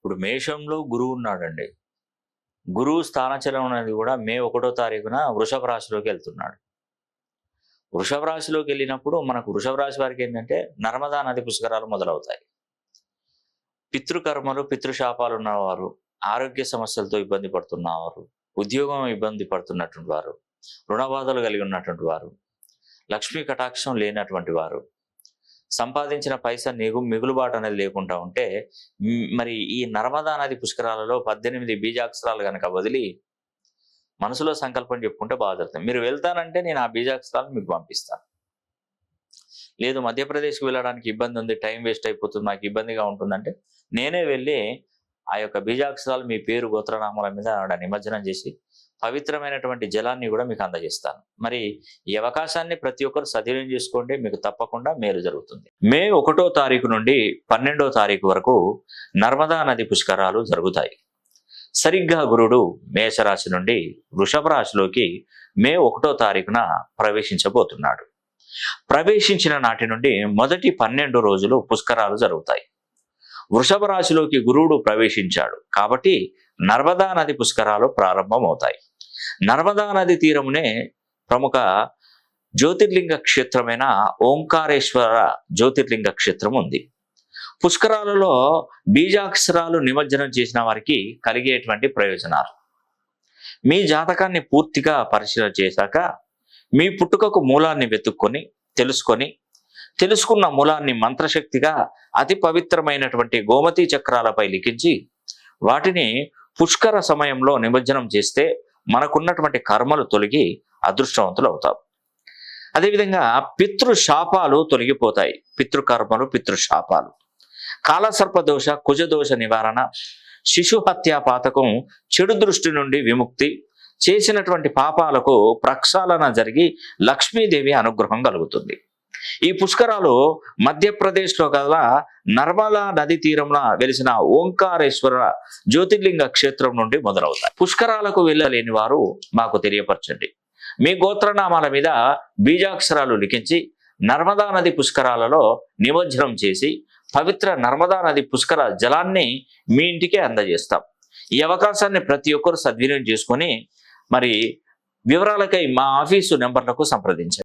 ఇప్పుడు మేషంలో గురువు ఉన్నాడండి. గురువు స్థానచలనం అనేది కూడా మే 1వ తారీఖున వృషభ రాశిలోకి వెళ్తున్నాడు. వృషభ రాశిలోకి వెళ్ళినప్పుడు మనకు వృషభ రాశి వారికి ఏంటంటే నర్మదా నది పుష్కరాలు మొదలవుతాయి. పితృకర్మలు, పితృశాపాలు ఉన్నవారు, ఆరోగ్య సమస్యలతో ఇబ్బంది పడుతున్నవారు, ఉద్యోగం ఇబ్బంది పడుతున్నటువంటి వారు, రుణ బాధలు కలిగి ఉన్నటువంటి వారు, లక్ష్మీ కటాక్షం లేనటువంటి వారు, సంపాదించిన పైసా మిగులుబాటు అనేది లేకుండా ఉంటే మరి ఈ నర్మదా నది పుష్కరాలలో 18 బీజాక్షరాలు కనుక వదిలి మనసులో సంకల్పం చెప్పుకుంటే బాగా జరుగుతుంది. మీరు వెళ్తానంటే నేను ఆ బీజాక్షరాలు మీకు పంపిస్తాను. లేదు మధ్యప్రదేశ్కి వెళ్ళడానికి ఇబ్బంది ఉంది, టైం వేస్ట్ అయిపోతుంది, నాకు ఇబ్బందిగా ఉంటుందంటే నేనే వెళ్ళి ఆ యొక్క బీజాక్షరాలు మీ పేరు గోత్రనామాల మీద నిమజ్జనం చేసి పవిత్రమైనటువంటి జలాన్ని కూడా మీకు అందజేస్తాను. మరి ఈ అవకాశాన్ని ప్రతి ఒక్కరు సద్వినియోగం చేసుకోండి, మీకు తప్పకుండా మేలు జరుగుతుంది. మే 1వ తారీఖు నుండి 12వ తారీఖు వరకు నర్మదా నది పుష్కరాలు జరుగుతాయి. సరిగ్గా గురుడు మేషరాశి నుండి వృషభ రాశిలోకి మే 1వ తారీఖున ప్రవేశించబోతున్నాడు. ప్రవేశించిన నాటి నుండి మొదటి 12 రోజులు పుష్కరాలు జరుగుతాయి. వృషభ రాశిలోకి గురువుడు ప్రవేశించాడు కాబట్టి నర్మదా నది పుష్కరాలు ప్రారంభమవుతాయి. నర్మదా నది తీరమునే ప్రముఖ జ్యోతిర్లింగ క్షేత్రమైన ఓంకారేశ్వర జ్యోతిర్లింగ క్షేత్రం ఉంది. పుష్కరాలలో బీజాక్షరాలు నిమజ్జనం చేసిన వారికి కలిగేటువంటి ప్రయోజనాలు. మీ జాతకాన్ని పూర్తిగా పరిశీలన చేశాక మీ పుట్టుకకు మూలాన్ని వెతుక్కొని తెలుసుకున్న మూలాన్ని మంత్రశక్తిగా అతి పవిత్రమైనటువంటి గోమతి చక్రాలపై లిఖించి వాటిని పుష్కర సమయంలో నిమజ్జనం చేస్తే మనకున్నటువంటి కర్మలు తొలగి అదృష్టవంతులు అవుతాం. అదేవిధంగా పితృశాపాలు తొలగిపోతాయి. పితృకర్మలు, పితృశాపాలు, కాలసర్పదోష, కుజదోష నివారణ, శిశు హత్యా పాతకం, చెడు దృష్టి నుండి విముక్తి, చేసినటువంటి పాపాలకు ప్రక్షాళన జరిగి లక్ష్మీదేవి అనుగ్రహం కలుగుతుంది. ఈ పుష్కరాలు మధ్యప్రదేశ్లో గల నర్మదా నది తీరంలో వెలిసిన ఓంకారేశ్వర జ్యోతిర్లింగ క్షేత్రం నుండి మొదలవుతాయి. పుష్కరాలకు వెళ్ళలేని వారు మాకు తెలియపరచండి. మీ గోత్రనామాల మీద బీజాక్షరాలు లిఖించి నర్మదా నది పుష్కరాలలో నిమజ్జనం చేసి పవిత్ర నర్మదా నది పుష్కర జలాన్ని మీ ఇంటికే అందజేస్తాం. ఈ అవకాశాన్ని ప్రతి ఒక్కరు సద్వినియోగం చేసుకొని మరి వివరాలకై మా ఆఫీసు నెంబర్లకు సంప్రదించండి.